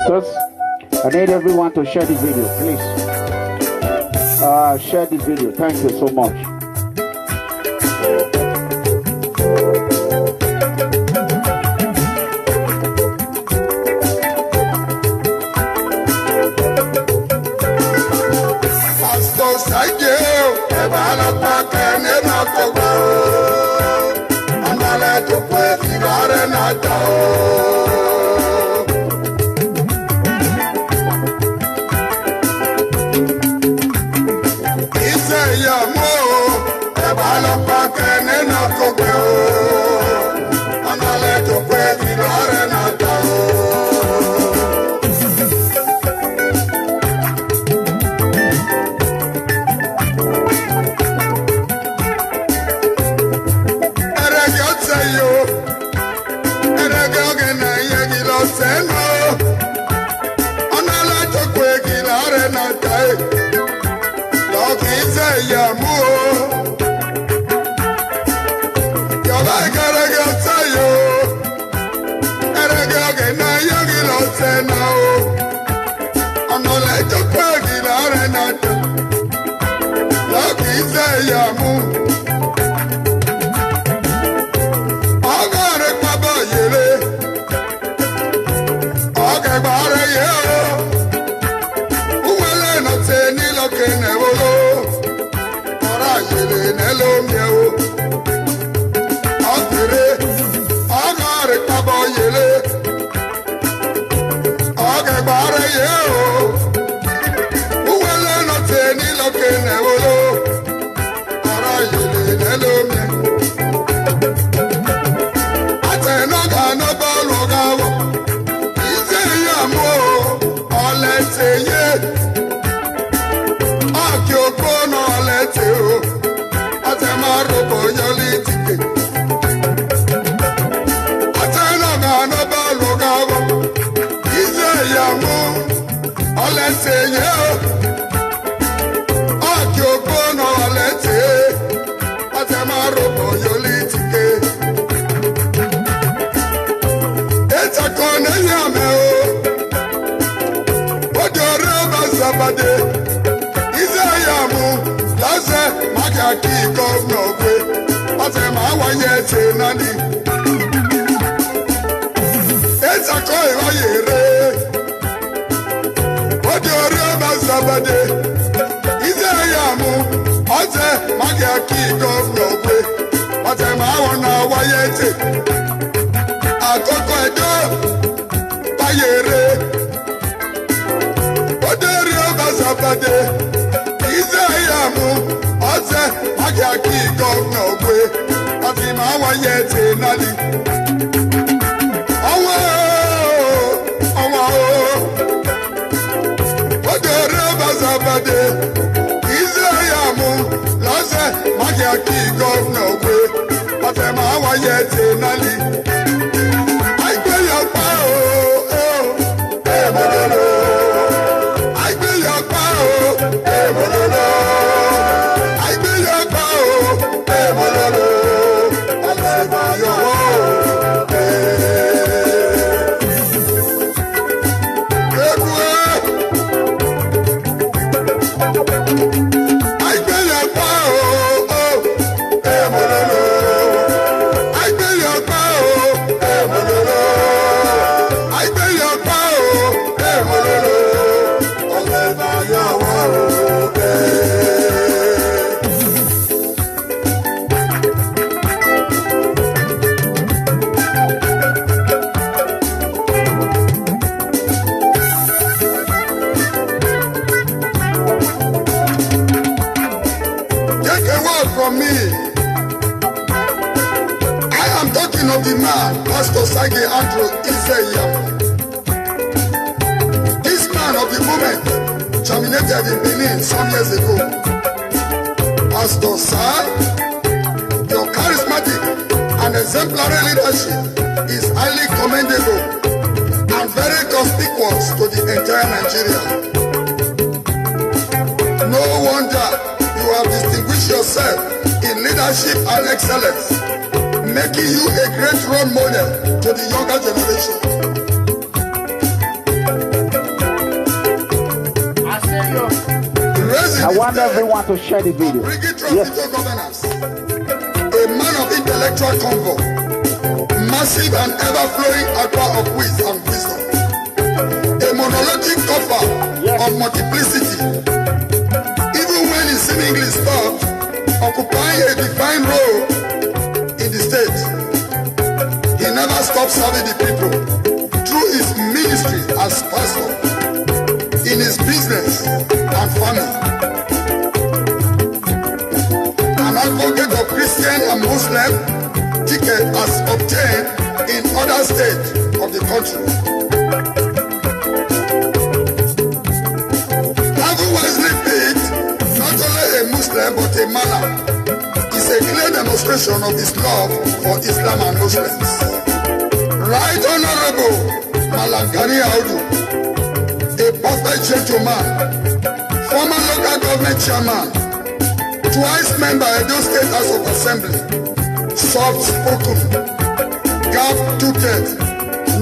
Just, I need everyone to share this video, please. Share this video. Thank you so much. Making you a great role model to the younger generation. want everyone to share the video. Yes. Governance. A man of intellectual convo, massive and ever-flowing aqua of wisdom. A monolithic coffer of multiplicity. Even when he seemingly stopped, occupying a defined role in the state, he never stopped serving the people through his ministry as pastor, in his business and family. An advocate of Christian and Muslim ticket as obtained in other states of the country. Having wisely picked not only a Muslim but a Malam is a clear demonstration of his love for Islam and Muslims. Right Honorable Malam Gani Audu, a perfect gentleman, former local government chairman, twice member of Edo State House of Assembly, soft-spoken, gap-toothed,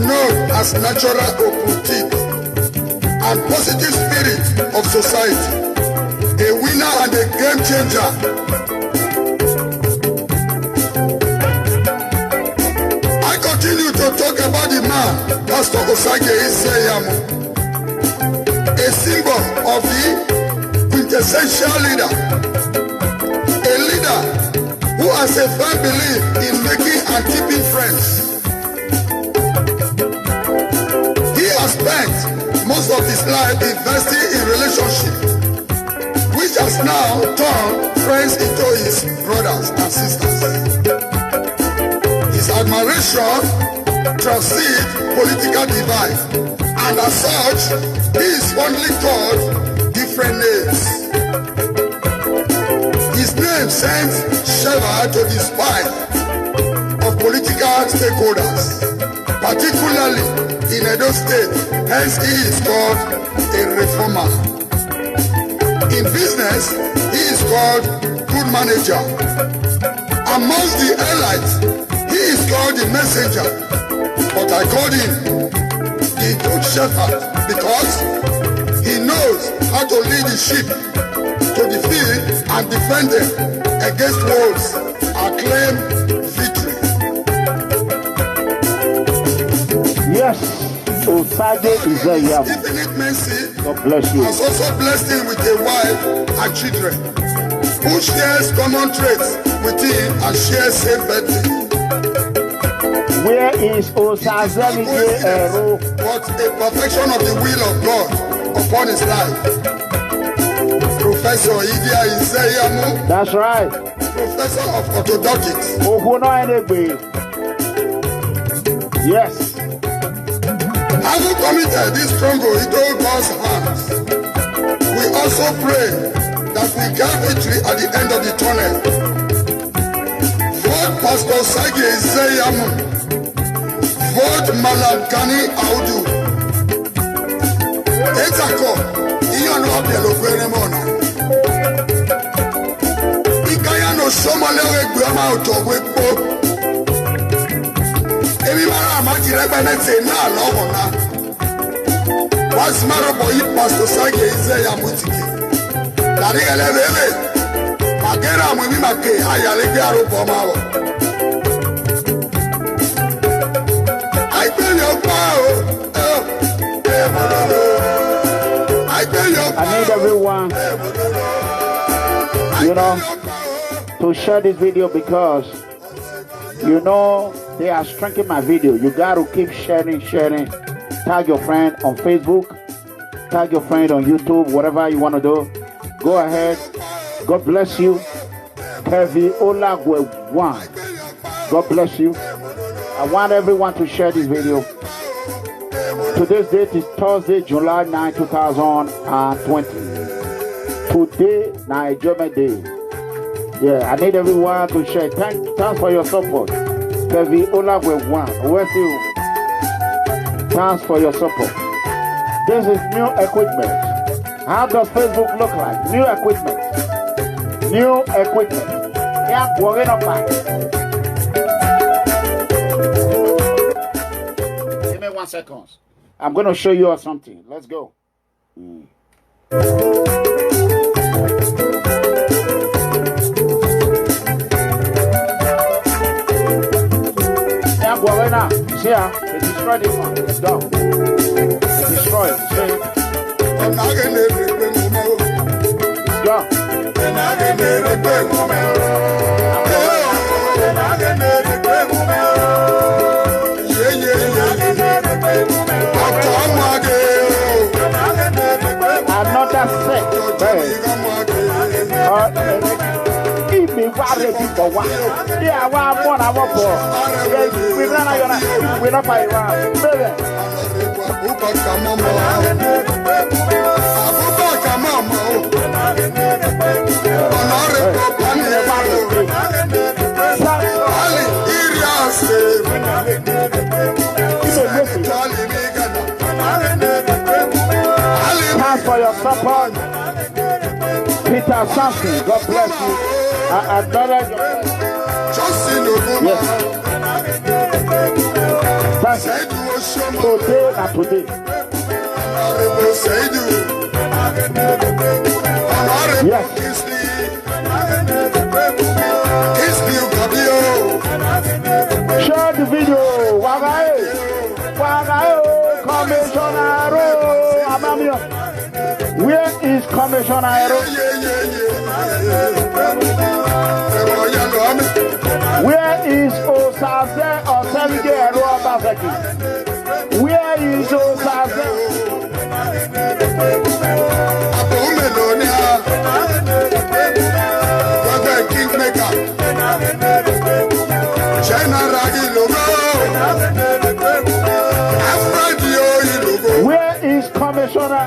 known as natural operative, and positive spirit of society, a winner and a game changer. I continue to talk about the man, Pastor Osage Iseyamu, a symbol of the quintessential leader, a leader who has a firm belief in making and keeping friends. He has spent most of his life investing in relationships, which has now turned friends into his brothers and sisters. His admiration transcends political divide, and as such, he is fondly called different names. His name sends shiver to the spine of political stakeholders, particularly in Edo State, hence he is called a reformer. In business, he is called good manager. Amongst the elites, he is called the messenger, but I called him the good shepherd because he knows how to lead the sheep to the field and defend them against wolves and claim victory. Yes, Osage Iseyamu. Infinite mercy God bless you. has also blessed him with a wife and children who shares common traits with him and shares same birthday. Where is Osage Iseyamu? But a perfection of the will of God upon his life. Professor Idia Iseyamu. That's right. Professor of Orthodontics. Yes. Having committed this struggle into God's hands, we also pray that we get victory at the end of the tunnel. Vote Pastor Osage Iseyamu. Vote Malam Gani Audu. Etako, Iyano Abielo Gweremona. Ikaya no Somalewe Gwama Otogwepo. Everybody amati rebenete na lowo na. Wasmaro boy Pastor Osage Iseyamu tike. Dari elebebe. Magera mu mi make ayale bi aropo mawo. I tell your power. I need everyone, to share this video because, they are strengthening my video. You got to keep sharing. Tag your friend on Facebook. Tag your friend on YouTube. Whatever you want to do. Go ahead. God bless you. Kevi Olagwe 1. God bless you. I want everyone to share this video. Today's date is Thursday, July 9, 2020. Today, Nigeria Day. Yeah, I need everyone to share. Thanks for your support. Kevi Olagwe 1. Where's you? Thanks for your support. This is new equipment. How does Facebook look like? New equipment. New equipment. Yeah, we're going back. Give me 1 second. I'm going to show you something. Let's go. Yeah, go away now. See ya. They destroy this one. It's done. Destroy it. See? It's done. Another set. If me worry people what? Yeah, one more. We run out. We not fight around. Thanks for your support, Peter Sampson. God bless you. I acknowledge your yes. Thank you. Today and today. Yes. Share the video. Wagae, Commissioner Amamio. Where is Commissioner? Where is Osaze or Sevige Roabasaki? Where is Osaze? Where is Commissioner?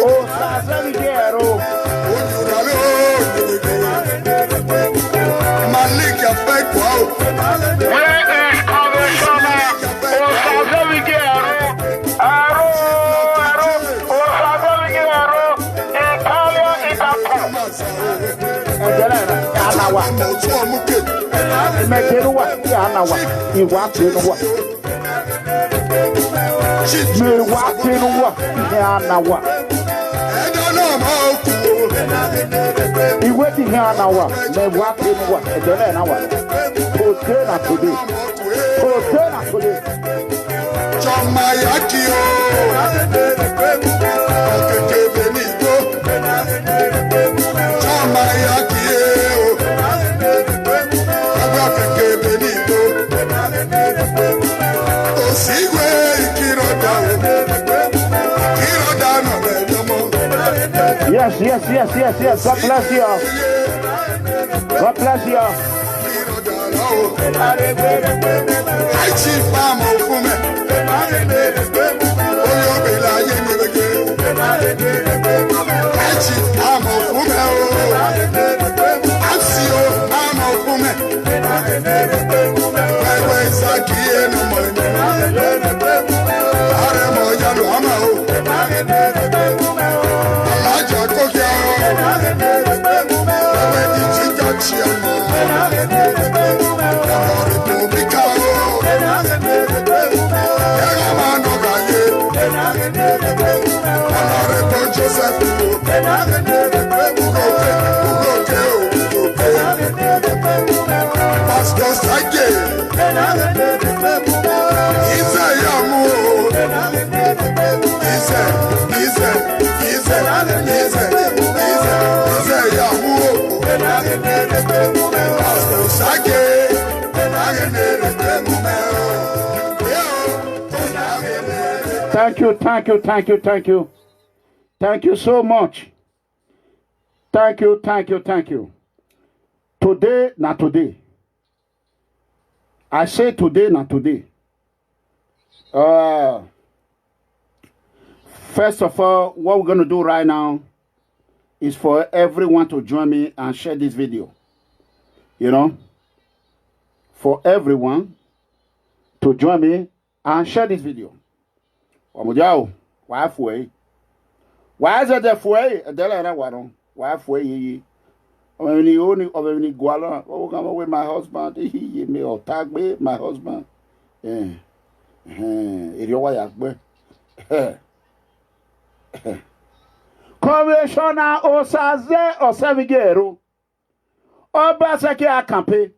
Osaze Vigero. Yes. God bless you. God bless you. Thank you so much. Thank you. Today, not today. I say today, not today. First of all, what we're going to do right now is for everyone to join me and share this video. You know, for everyone to join me and share this video. Why is it the way? Why for ye? Only guala. Oh, come away, my husband. He may or tag me, my husband. Commissioner Osaze Osevigero. Obaseki a campaign.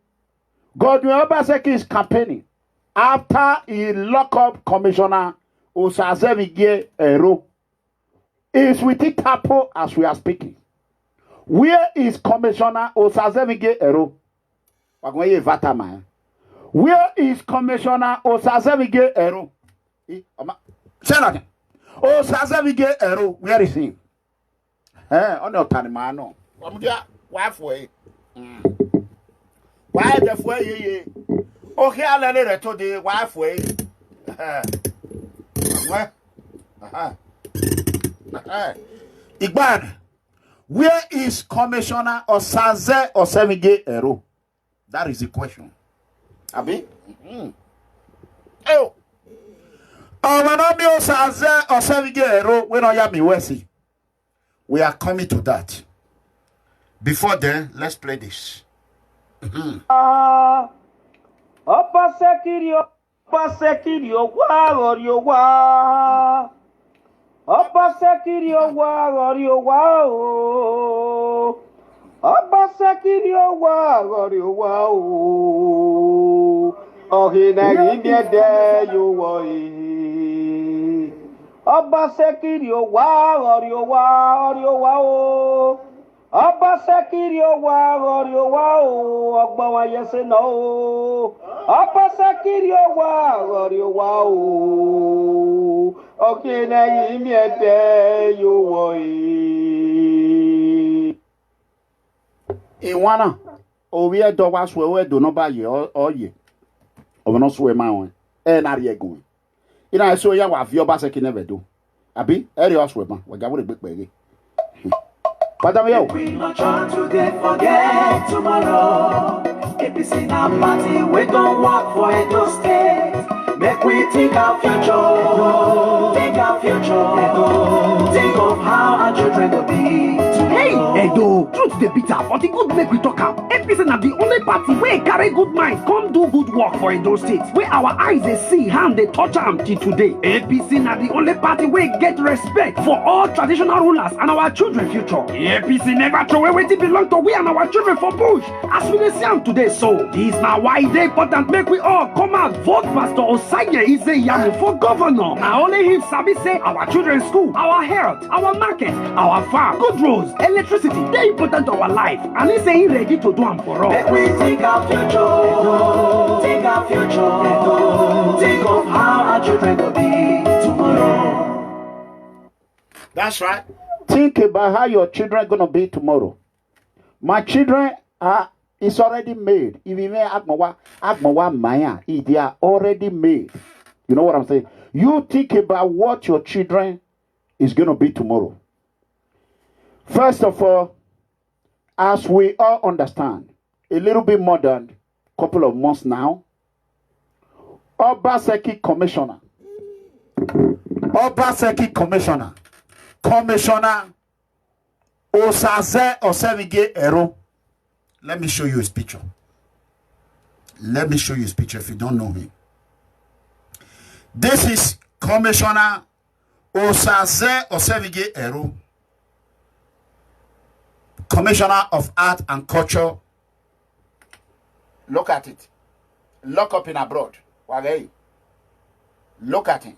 Godwin Obaseki is campaigning after he lock up Commissioner Osazevigero. Is with it Tapo as we are speaking. Where is Commissioner Osazevigero? Where is Commissioner Osazevigero? Say that. Osazevigero, where is he? On your tanimano. Why for it? Why the for ye? Okay, I'll let it to the wife way. Igban, where is Commissioner Osaze Osevigero? That is the question. Abi? Oh. Manomi Osaze Osevigero, when I am Wesi. We are coming to that. Before then, let's play this. Opa sekirio, wario wa. Opa sekirio, wario wa. Opa sekirio, wario wa. Ohina imiede yo wa. Opa sekirio, wario wa. Oba sekirio wa ogbawa yese no. Oba sekirio wa okina imiete yo wo. Iwana owie do wa so we do no ba ye oye. Obono so we ma won. Na re egun. Ina so ya wa fi Oba seki never do. Abi ere oso ma wa jawo re gbe pere. We not try today, forget tomorrow. APC na party, we don't work for Edo State. Make we think our future, think our future. Think of how our children will be. Hey, Edo, truth dey bitter, but the good make we talk am. APC na the only party wey carry good mind come do good work for Edo State. Where our eyes dey see, hand dey touch am till today. APC na the only party wey get respect for all traditional rulers and our children future. APC never throw away wetin belong to we and our children for bush. As we dey see am today so, this na why e dey important make we all come out vote Pastor Osaye Izeyamu for governor. Na only him sabi say our children's school, our health, our market, our farm, good roads, electricity dey important to our life, and he say he ready to do am for us. Make we think our future, think our future, think of how our children will be tomorrow. That's right. Think about how your children are gonna be tomorrow. My children are it's already made. If you may Agmawa Maya, they are already made. You know what I'm saying? You think about what your children is gonna be tomorrow. First of all, as we all understand, a little bit more than a couple of months now, Obaseki Commissioner, Commissioner Osaze Osevigero. Let me show you his picture. Let me show you his picture if you don't know him. This is Commissioner Osaze Osevigero, Commissioner of Art and Culture. Look at it. Lock up in abroad. Look at him.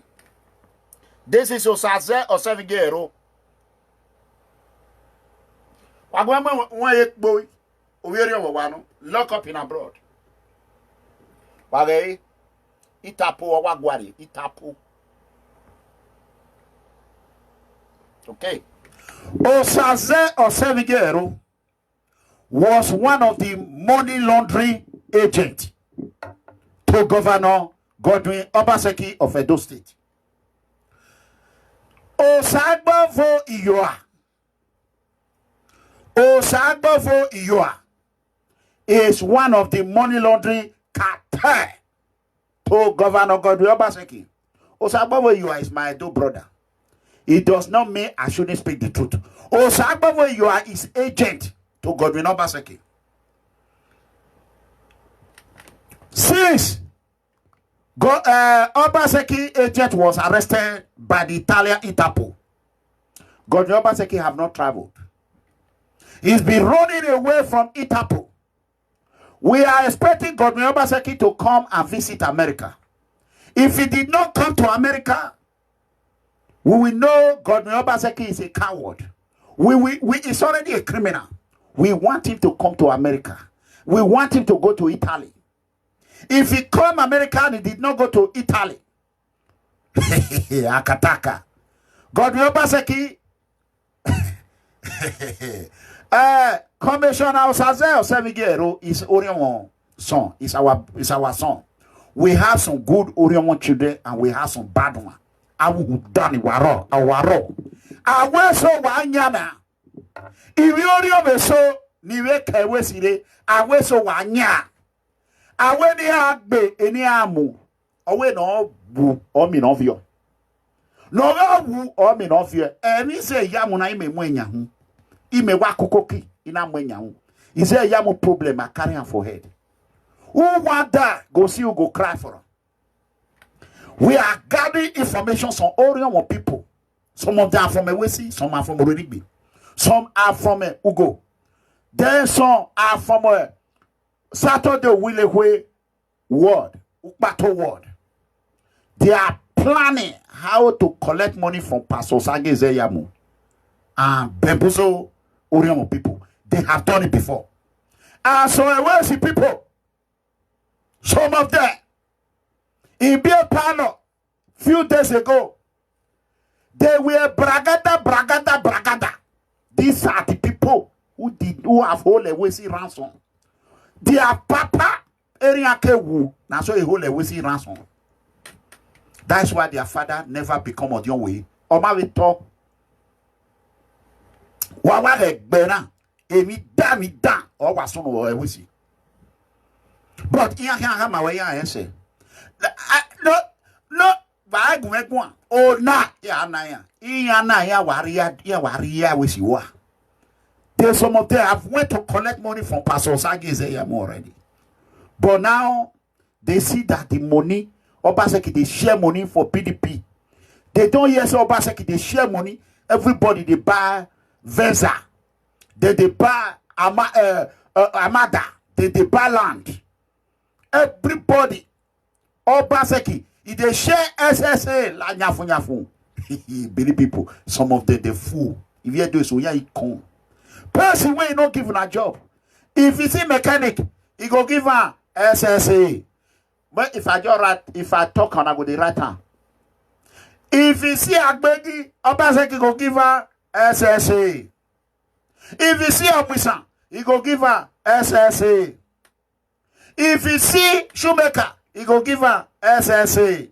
This is Osaze Osevigero. Lock up in abroad. Itapu wagwari. Itapu. Okay. Osaze Osevigero was one of the money laundering agents to Governor Godwin Obaseki of Edo State. Osagbavo Iyoa is one of the money laundering cartel to Governor Godwin Obaseki. Osagbavo Iyoa is my Edo brother. It does not mean I shouldn't speak the truth. Osagbavo Iyoa is agent to Godwin Obaseki. Since Obaseki agent was arrested by the Italian Interpol, Godwin Obaseki have not traveled. He's been running away from Itapo. We are expecting Godwin Obaseki to come and visit America. If he did not come to America, we will know Godwin Obaseki is a coward. He's already a criminal. We want him to come to America. We want him to go to Italy. If he come America and he did not go to Italy, Akataka. Godwin Obaseki, Commissioner Osaze Osevigero is Orion son. It's our son. We have some good Orion children and we have some bad ones. Awu dani waro. Aweso wanyana. Iwi Orion beso niwe kewesire. Aweso wanya. Awe ni agbe eni amu. Awe no bu omi no vio. No wu omi no vio. Emi se yamu na ime mwenya hu. Ime wakukoki ina mwenya hu. Ise yamu problem I carry am for head. Who want that? Go see who go cry for him. We are gathering information on Orion people. Some of them are from Ewesi, some are from Origbe. Some are from Ugo. Then some are from Saturday Willehwe ward, Ukpato ward. They are planning how to collect money from Pastor Sage Zeyamu and Bembuzo Orion people. They have done it before. And so Ewesi people, some of them, in Bill Pano, few days ago, they were bragada. These are the people who have whole Ewesi ransom. Their papa, Eriake Wu, now so a whole Ewesi ransom. That's why their father never become Odion way. Oma we talk. Wawa bena, emi da, or was son of Ewesi. But here my way I say. No, by one. Oh, na ya waria with you. There's some of them have went to collect money from Pastor Sage already. But now they see that the money, Obaseki, they share money for PDP. They don't hear say Obaseki, they share money. Everybody they buy Venza. They buy Amada. They buy land. Everybody, Obaseki, if they share SSA, la nyafu. Many people, some of them, they fool. If you do so, yeah, he come. Person way not giving a job. If you see mechanic, he go give her SSA. But if I talk on, I go the right hand. If you see Agbegi, Obaseki go give her SSA. If you see Obisan, he go give her SSA. If you see shoemaker, he go give her SSA.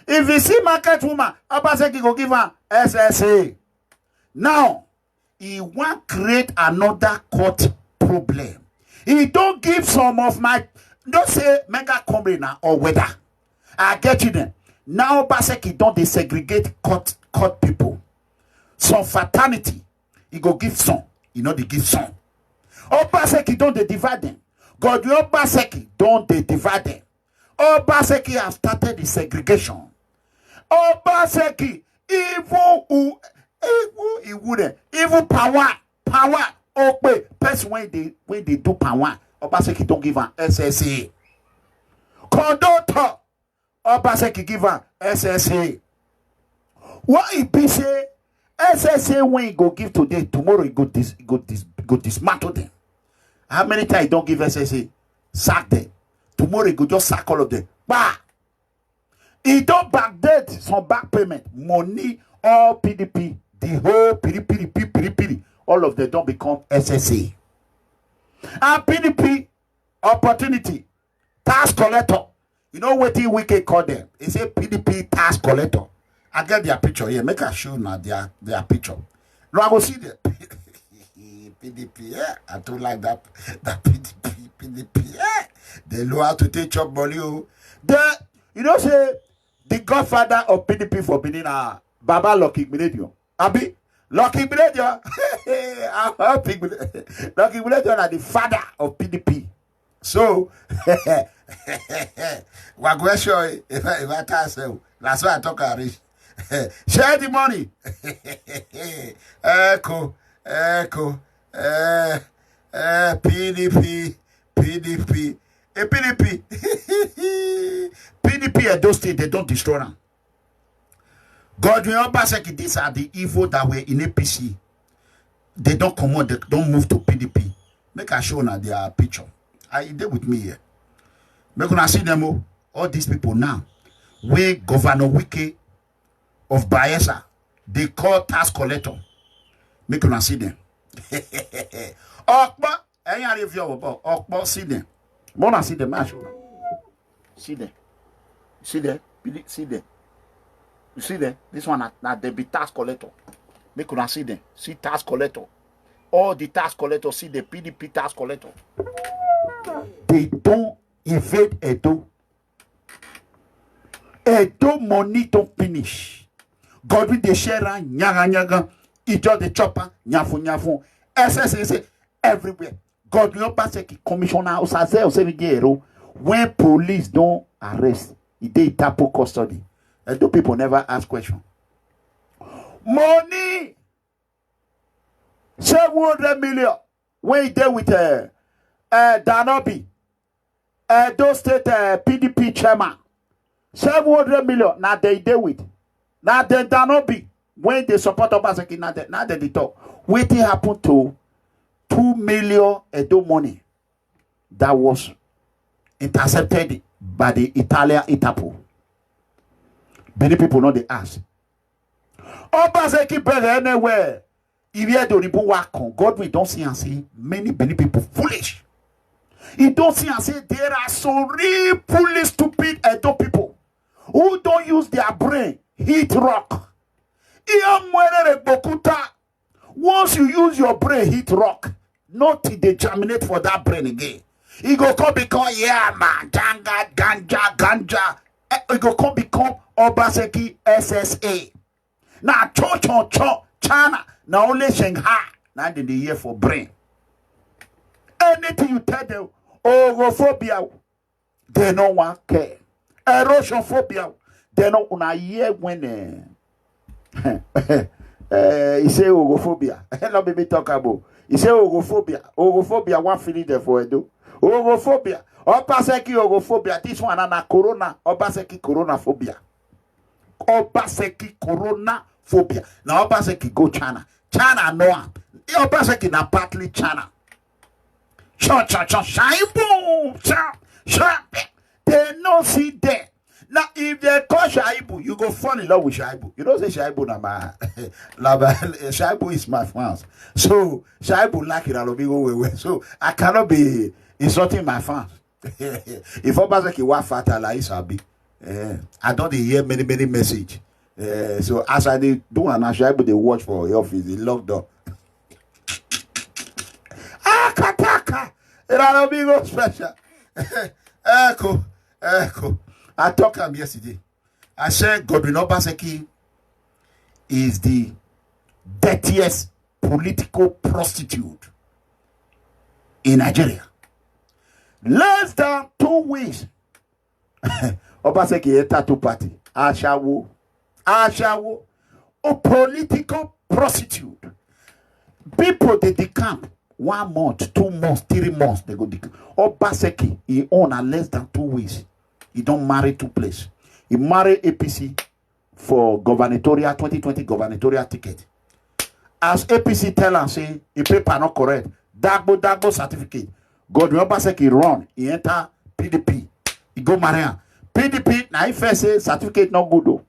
If you see market woman, Obaseki go give her SSA. Now, he want create another court problem. He don't give some of my, don't say mega comrade now or whether. I get you then. Now Obaseki don't desegregate court people. Some fraternity, he go give some. You know they give some. Obaseki don't they divide them. Godwin Obaseki don't they divide them. Obaseki have started the segregation. Obaseki evil power ope person when they do power. Obaseki don't give an SSA. Conductor Obaseki give an SSA. What if he say SSA when he go give today, tomorrow he go dismantle them? How many times he don't give SSA? Sack them. Tomorrow he go just sack all of them. Bah! He don't backdate some back payment. Money, all PDP, the whole PDP, all of them don't become SSA. And PDP, opportunity, tax collector. You know what the wicked call them? It's a PDP tax collector. I get their picture here. Make a show now their picture. No, I go see them. PDP, yeah. I don't like that PDP, yeah. They know how to take up money. You know, say, the godfather of PDP for Benin, Baba Lucky Minedio. Abi, Lucky Minedio. Lucky Minedio are the father of PDP. So, Wagwesho, if I tell you, that's why I talk Irish. Share the money. Echo. PDP. PDP. PDP at those states, they don't destroy them. Godwin Obaseki, these are the evil that were in APC. They don't come out, they don't move to PDP. Make a show now their picture. They with me here. Make una see them all these people now. Where Governor Wike of Bayelsa, they call tax collector. Make una see them. Okpa, any of you about Okpa, see them. Mona see them, I show. See them. See them. See them. You see them? This one now they be tax collector. Make una see them. See tax collector. All the tax collectors see the PDP tax collector. They don't invade Edo. Edo money don't finish. Godwin the share nyaga. Ijo the chopper nyafu. SSS everywhere. Godwin Obaseki commissioner Osaze when police don't arrest, they tapo custody. Edo people never ask question. Money 700 million when he there with Danobi, those state PDP chairman. 700 million now they deal with. Now they Danobi when they support Obaseki now they talk. What happened to 2 million Edo money that was intercepted by the Italian Interpol? Many people know they ask. Obaseki better anywhere. If you don't even work on God, we don't see and say many people foolish. You don't see and say there are so real foolish, stupid Edo people who don't use their brain. Hit rock. Once you use your brain, hit rock. Nothing they germinate for that brain again. It go come become man, ganja. It go come become Obaseki SSA. Now China. Now only Shanghai. Now they hear for brain. Anything you tell them, orophobia, they no one care. Erosion phobia, they no una hear when he say orophobia. Let me talk about. He say orophobia. Orophobia one feeling there for Edo. Orophobia. Obaseki orophobia. This one and corona. Obaseki corona phobia. Obaseki corona phobia. Now Obaseki go China. China no one. Obaseki na partly China. Shaibu. They no see there. Now if they call Shaibu, you go fall in love with Shaibu. You don't say Shaibu na my Shaibu is my fans. So Shaibu like it, I'll be go. So I cannot be insulting my fans. If Obaseki want fatal like Isabi, I don't hear many message. So as I do and I Shaibu they watch for your office, they locked up. Kataka, it'll be go special. Echo. I talked to him yesterday. I said Godwin Obaseki is the dirtiest political prostitute in Nigeria. Less than 2 weeks, Obaseki entered two party. Ashawo, a political prostitute. People they decamp 1 month, 2 months, 3 months. They go decamp. Obaseki he own at less than 2 weeks. He don't marry 2 places. He married APC for gubernatorial 2020 gubernatorial ticket. As APC tell and say the paper not correct, Dagbo certificate. Godwin Obaseki run. He enter PDP. He go marry her. PDP now if I say certificate not good though.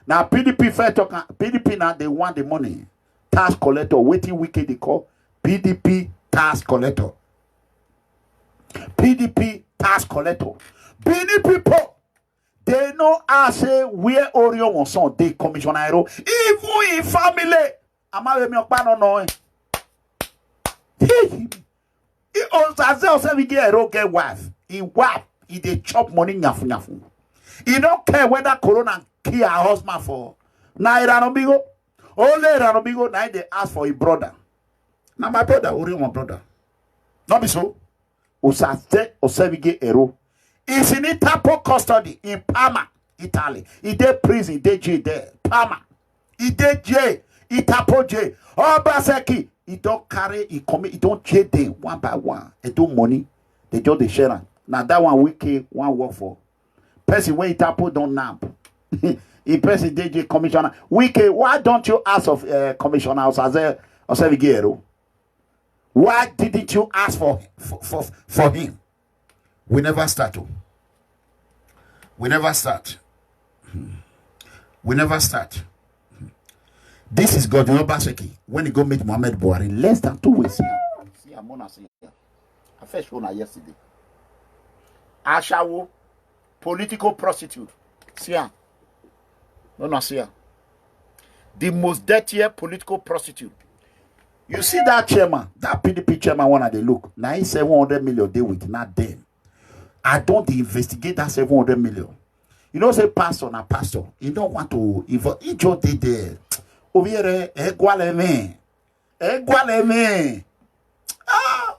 Now PDP fair talk. PDP now they want the money. Tax collector waiting wicked they call PDP tax collector. PDP tax collector. Many people they know I say where Orion was on they commissioner even in family. I'm not me no. He also we get a wife. He wife. He they chop money nyafu. He don't care whether Corona kill her husband for. Now Iranobigo. Only Iranobigo now they ask for a brother. Now my brother, Orion my brother. Not be so. Osase Osevige Ero. Is in Interpol custody in Parma. Italy. He did prison, he did jail there. Palmer. He did jail. He tapo jail. Obaseki. He don't carry, he commit, he don't jail them one by one. They do money. They just the share. Now that one wiki, one work for. Person when he tapo don't nap. He person DJ commissioner. Wiki, why don't you ask of commissioner Osevigero? Why didn't you ask for him? We never start. We never start. We never start. This is Godwin Obaseki when he go meet Mohamed Buhari less than 2 weeks here. See, I'm on here. I first shown her yesterday. Ashawo, political prostitute. See her. No, see her. The most dirtier political prostitute. You see that chairman, that PDP chairman one at the look. Now he's 700 million day with not them. I don't investigate that 700 million. You know, say pastor na pastor. You don't want to he just did there. Over here, Egualeme.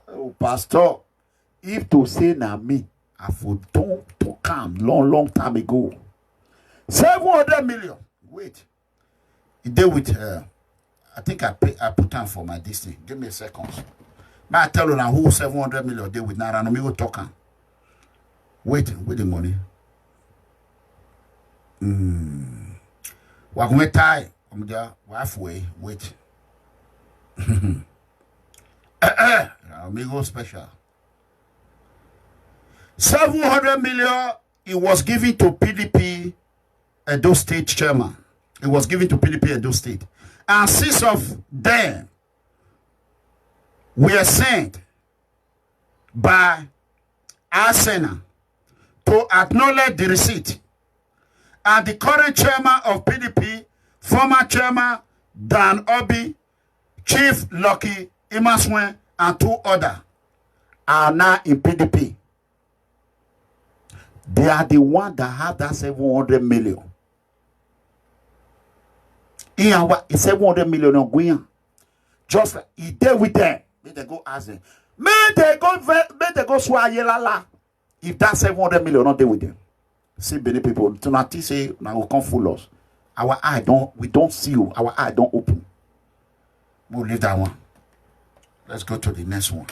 Oh, pastor. If to say na me, I for don't to come long time ago. 700 million. Wait. He did with I think I put time for my this thing. Give me a second. But I tell you now who 700 million did with Nara no me go talk. Wait the money. Wakume tie. I'm there halfway. Wait. Amigo special. 700 million it was given to PDP Edo State chairman. It was given to PDP Edo State. And 6 of them were sent by Arsenal to acknowledge the receipt. And the current chairman of PDP, former chairman Dan Obi, Chief Lucky Imaswen, and 2 others are now in PDP. They are the one that have that 700 million. In our 700 million on Guian. Just like he did with them. May they go ask them. May they go swayelala. If that 700 million not there with them. See many people tonight say now will come fool us. We don't see you. Our eye don't open. We'll leave that one. Let's go to the next one.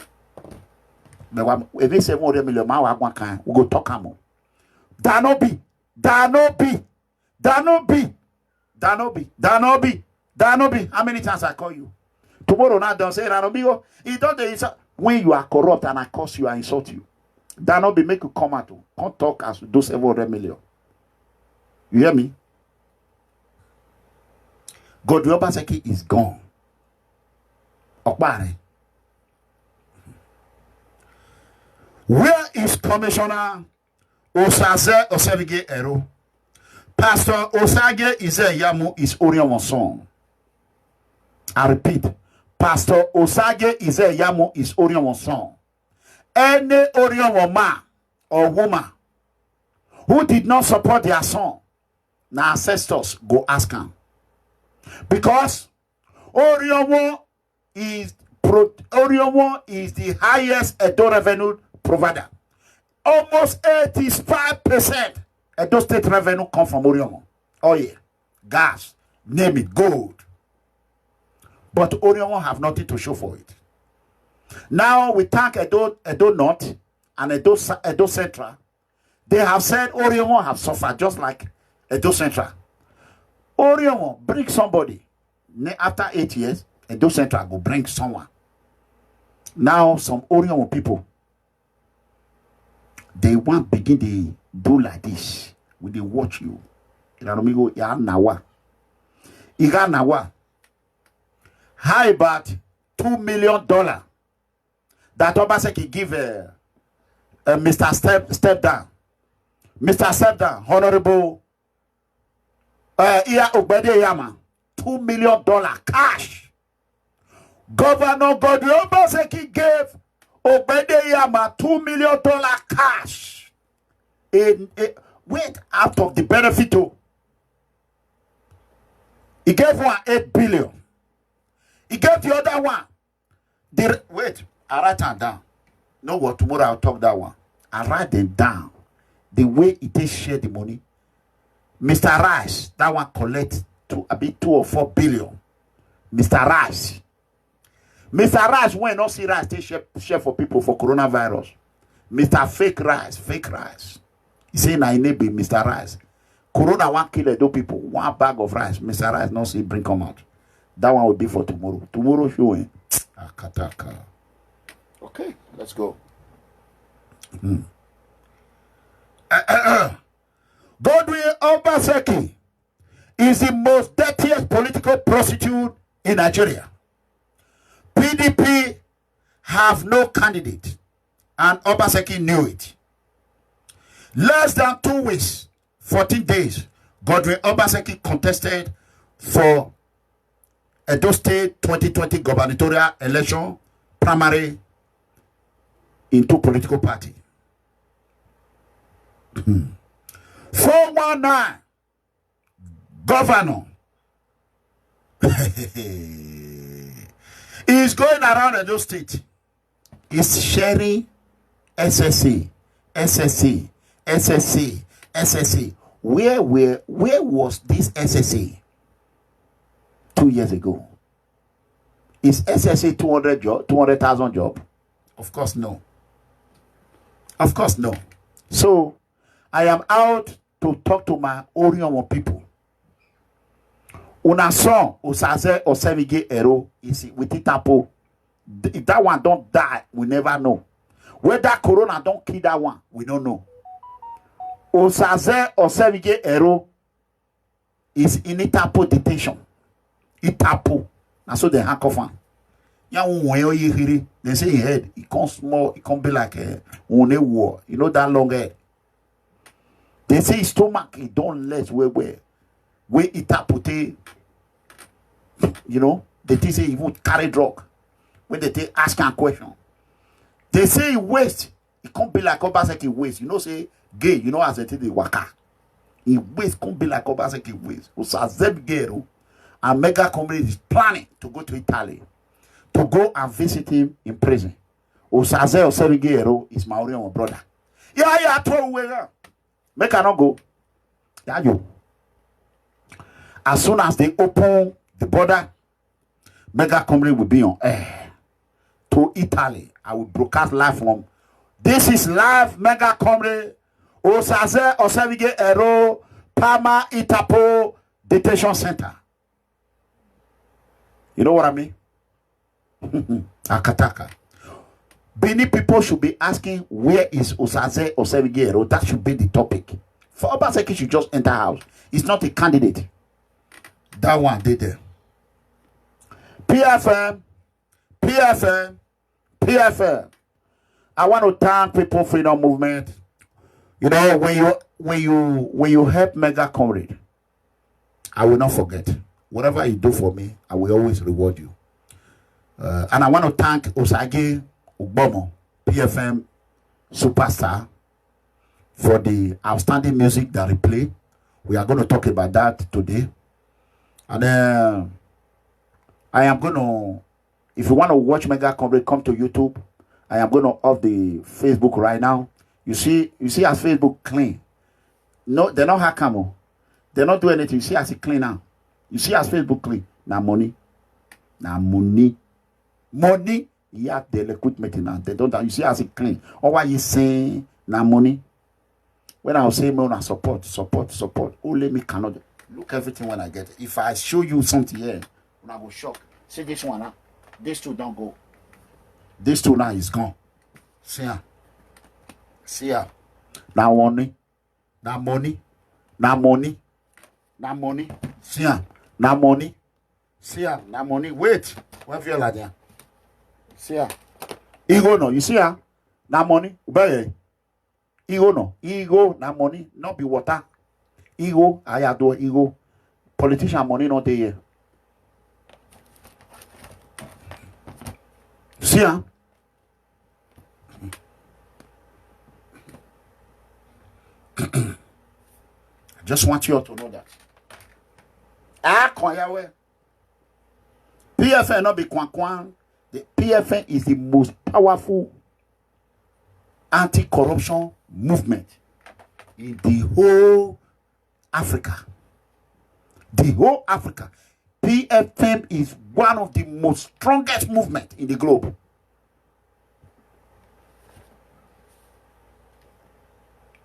But if it's 700 million, we go talk about. Danobi. How many times I call you? Tomorrow now don't say Danobi. It don't when you are corrupt and I curse you, I insult you. Danobi make you come out. Can't talk as those 700 million. You hear me? Godwin Obaseki is gone. Okbare. Where is Commissioner Osaze Osevige Ero? Pastor Osage Izeyamu is Orion son. I repeat, Pastor Osage Izeyamu is Orion son. Any Orion man or woman who did not support their son, now ancestors go ask him. Because Orion is the highest Edo revenue provider. Almost 85% Edo State revenue come from Orion. Oil, gas, name it, gold. But Orion have nothing to show for it. Now we thank Edo North and Edo Central. They have said Orion have suffered just like Edo Central. Orion bring somebody. After 8 years, Edo Central go bring someone. Now some Orion people, they want begin they do like this. When they watch you. Nawa. How about $2 million that Obaseki give Mr. Step Down? Mr. Step Down, Honorable Iya Ogbede Yama, $2 million cash. Governor Godwin Obaseki gave Ogbede Yama $2 million cash. Wait, out of the benefit too. He gave one 8 billion. He gave the other one. Wait, I write them down. No what, tomorrow I'll talk that one. I write them down. The way it is share the money. Mr. Rice, that one collect a bit 2 or 4 billion. Mr. Rice. Mr. Rice, when not see rice, they share for people for coronavirus. Mr. Fake Rice. He say na be Mr. Rice. Corona one kill two people, 1 bag of rice. Mr. Rice not see bring come out. That one will be for tomorrow. Tomorrow showing. Akataka. Okay, let's go. Godwin Obaseki is the most dirtiest political prostitute in Nigeria. PDP have no candidate, and Obaseki knew it. Less than 2 weeks, 14 days, Godwin Obaseki contested for Edo State 2020 gubernatorial election primary in 2 political parties. 419 governor is going around Edo State. Is sharing SSC. Where was this SSC 2 years ago? Is SSC 200,000 job? Of course no. Of course no. So I am out to talk to my Orion people. Una son Osaze or Semige Ero is with Itapo. If that one don't die, we never know. Whether Corona don't kill that one, we don't know. Osaze or Semige Ero is in Itapo detention. Itapo. And so they handcuff him. They say he head, it can't small, it can't be like a war. You know that long head. They say his stomach, it don't less where it tapote. You know, they say he won't carry drug. When they ask a question, they say he waste. It can't be like Obaseki waste. You know, say gay. You know, as they say the waka. He waste can't be like Obaseki waste. Usazeb Gero and Mega Community is planning to go to Italy to go and visit him in prison. Usaze Osebigero is my Orion brother. Yeah, throw away now. Make her not go. Yeah, you. As soon as they open the border, Mega Comedy will be on air to Italy. I will broadcast live from. This is live Mega Comedy. Osaze Osebigero Pama Itapo Detention Center. You know what I mean? Akataka. Benin people should be asking, where is Osaze Osebigero? That should be the topic. For Obaseki should just enter house. It's not a candidate. That one did there. PFM. I want to thank People Freedom Movement. You know, when you help Mega Comrade, I will not forget. Whatever you do for me, I will always reward you. And I want to thank Osage Ogbomo, PFM superstar, for the outstanding music that he played. We are going to talk about that today. And I am going to, if you want to watch Mega Comrade, come to YouTube. I am going to off the Facebook right now. You see as Facebook clean. No, they're not hackamo. They're not doing anything. You see as it clean now. You see as Facebook clean. Now money. Money. Yeah, the equipment now. They don't. You see as it clean. Or why you saying now money? When I was saying man, support. Only me cannot look everything when I get it. If I show you something here, when I go shock. See this one now. These two don't go. This two now is gone. See ya. Now money. See ya. Now money. See ya. Now money. Wait. Where feel like that? See ya. Ego no. You see ya. Now money. Obey. Ego no. Ego now money. Not be water. Ego. I adore ego. Politician money not there. See ya. I just want you all to know that. PFN not be kwan. The PFN is the most powerful anti-corruption movement in the whole Africa. The whole Africa. PFM is one of the most strongest movement in the globe.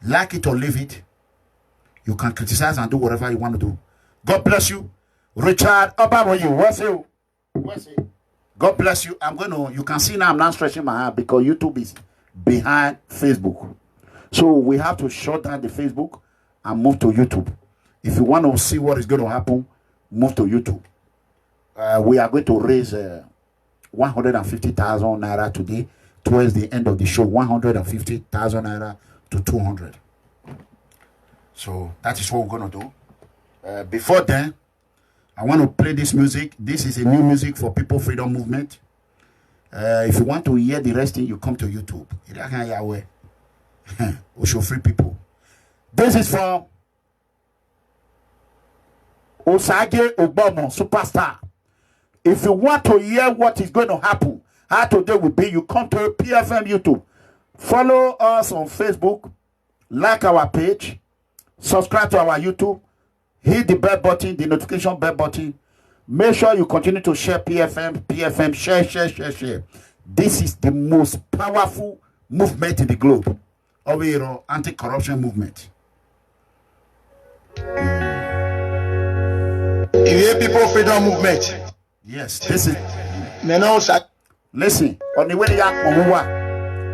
Like it or leave it, you can criticize and do whatever you want to do. God bless you. Richard, about you. What's it? God bless you. You can see now I'm not stretching my hand because YouTube is behind Facebook. So we have to shut down the Facebook and move to YouTube. If you want to see what is going to happen, move to YouTube. We are going to raise 150,000 naira today towards the end of the show. 150,000 naira to 200. So that is what we're going to do. Before then, I want to play this music. This is a new music for People Freedom Movement. If you want to hear the rest, you come to YouTube. We show free people. This is from Osage Obama, superstar. If you want to hear what is going to happen, how today will be, you come to PFM YouTube. Follow us on Facebook, like our page, subscribe to our YouTube, hit the bell button, the notification bell button. Make sure you continue to share PFM, share. This is the most powerful movement in the globe. Our anti-corruption movement. People Freedom Movement. Yes, this is. Listen, on the way to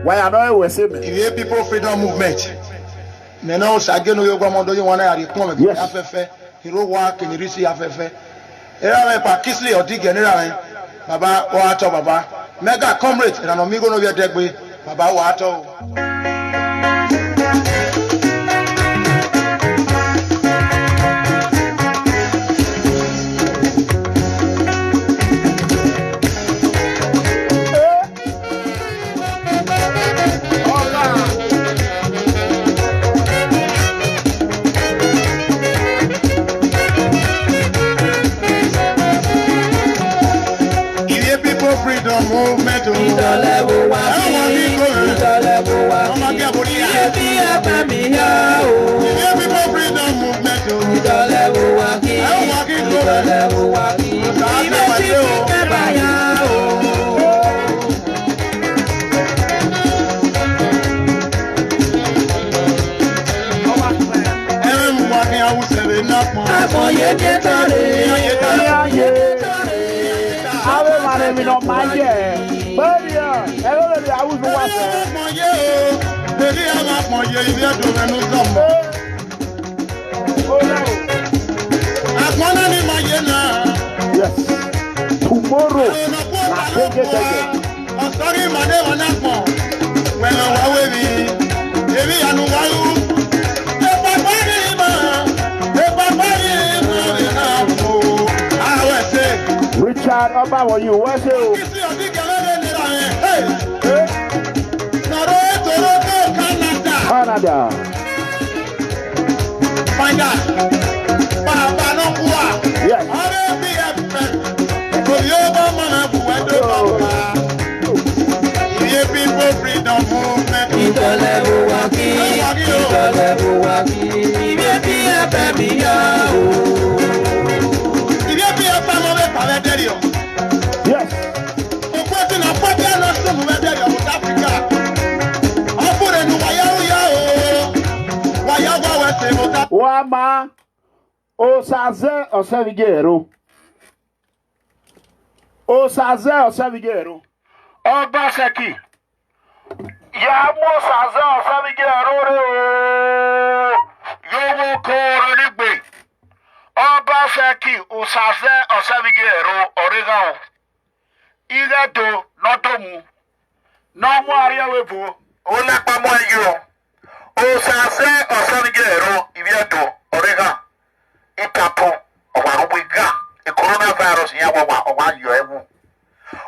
why I know we say People Freedom Movement. Yes. Baba Mega comrade and amigo no be Baba Wato. Movement ìdọ̀lẹ́wò wá sí ìdọ̀lẹ́wò wá sí ibi ẹ̀fẹ̀ mi yá o. People Freedom Movement ìdọ̀lẹ́wò wá sí ìdọ̀lẹ́wò wá sí ibi ẹ̀fẹ̀ mi yá o. Ẹ̀rẹ̀ mú wa kí awùsẹ̀ rẹ̀ náà pọ̀. Àpọ̀yé dé tọ́lé. Ave Maria, mi no maye. Baby, everybody, I was watching. Baby, I'm not moye. If you do, I'm not come. Oh no. I'm gonna need moye now. Yes. Tomorrow. I'm sorry, my day on that one. When I'm away, baby, I know why you. Richard, about you, what's it? Canada. Find out. Papa no kuwa. Yes. People Freedom Movement. Ìdọ̀lẹ́wò wá kí, ìdọ̀lẹ́wò wá kí, ibi ẹ̀fẹ̀ mi yá o. Yes. Wama Osaze Osavigero. Osaze Osavigero. Obaseki. Yamu Osaze Osavigero. Yowo Koronigbe. Obaseki Osaze Osavigero. Oregao. Iledo Notomu. No more Webu. Olapamo yo. Osaze Osavigero. Ivieto. Orega. Itapo. Owarubiga. The coronavirus. Yawa. Owa yoewu.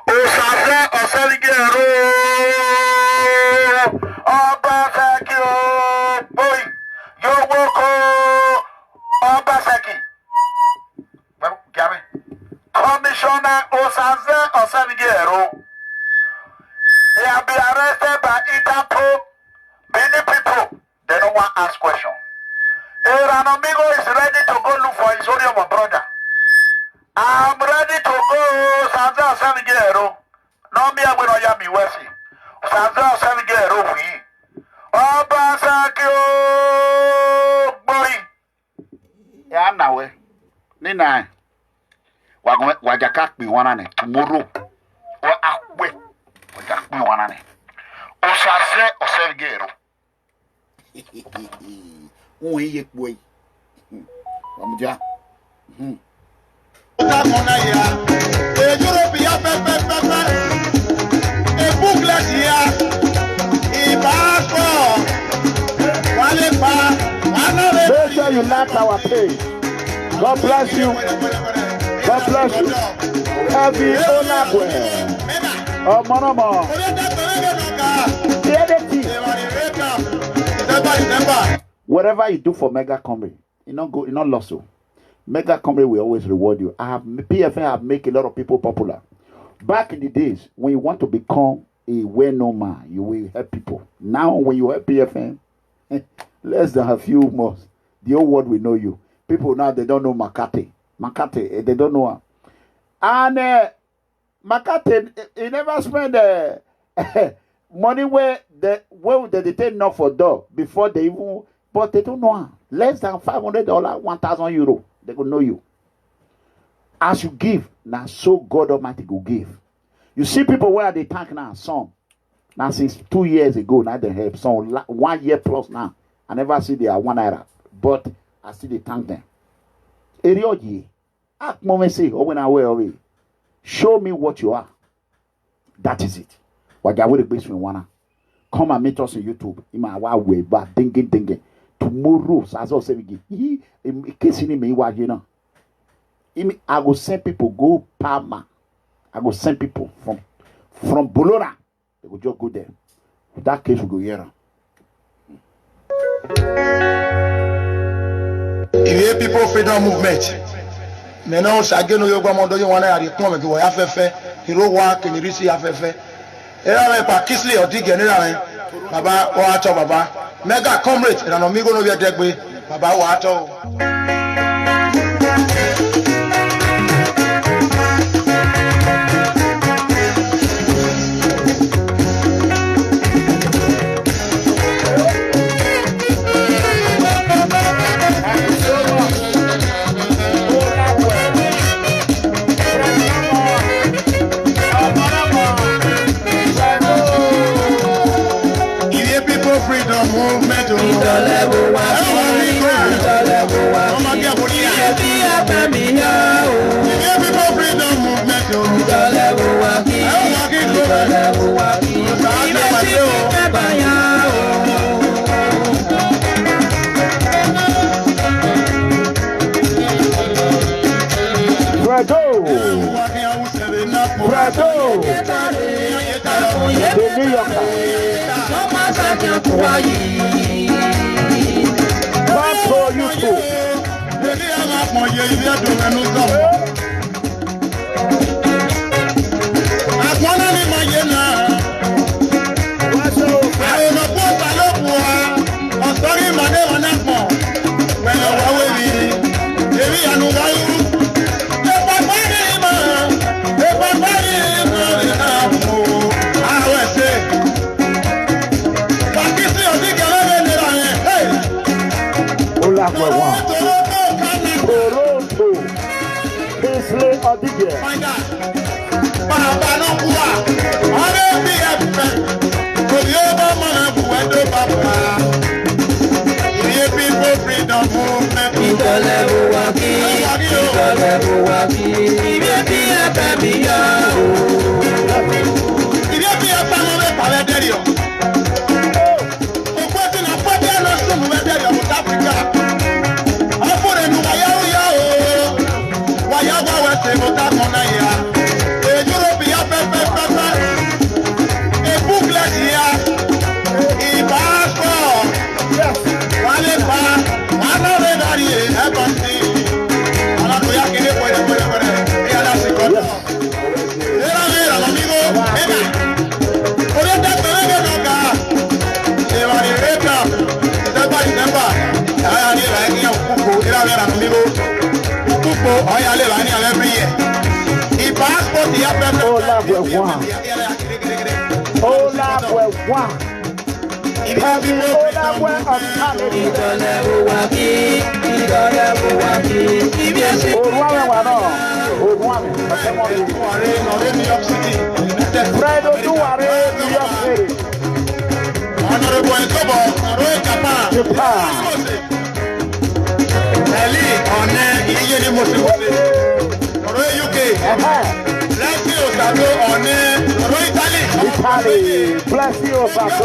Osaze Osavigero. Obaseki. Boy. Yowoko. Obaseki. Well, Gary. Commissioner Osaze Osavigero. He have been arrested by Itapo. Many people, they don't want to ask questions. An amigo is ready to go look for his only brother. I'm ready to go. Sanza Savigero. No me agbero ya mi wesi. Sanza Savigero we. Obasakio boy. Ya nawe. Nina. Wajaka mi wanane tomorrow. O akwe. Wajaka mi wanane. Osaze Savigero. Ye boy. Amja. Make sure you like our page. God bless you. God bless you. Happy Olabwe. Oh, Monoma. Whatever you do for Mega Comedy, you not lost. Mega Comedy will always reward you. PFN have make a lot of people popular. Back in the days, when you want to become a well-known man, you will help people. Now, when you help PFN, less than a few months, the whole world will know you. People now, they don't know Makate. Makate, they don't know her. And Makate, he never spend money where they take enough for door before they even, but they don't know her. Less than $500, 1,000 euro, they will know you. As you give, now so God Almighty will give. You see people where they thank now, some. Now since 2 years ago, now they have some 1 year plus now. I never see they are 1 naira, but I see they thank them. Erioji, ask moment say, oh when I wear away, show me what you are. That is it. What I will be doing one. Come and meet us on YouTube. In my way, but dinging. Tomorrow, as I say, in case you me, what you know. I will send people go Palma. I will send people from Bologna. They will just go there. That case will go here. Il people freedom movement. Maintenant, chacun nous y commande y on a des points que voya fait hero work ni risi a fait. Et là pas Kisli o di gene là baba o acho baba Mega Comrade na no mi go no be degbe baba o acho. Bravo! The New Yorker. Come for you too. Bless you, Sato.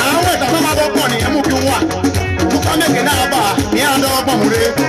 Àwọn ìtàn tó máa bọ́ pọ̀ ní ẹmú kí wọ́n wà. Ó kọ́ mẹ́kẹ̀ẹ́ náà bà ní àádọ́ ọgbọ̀n múre.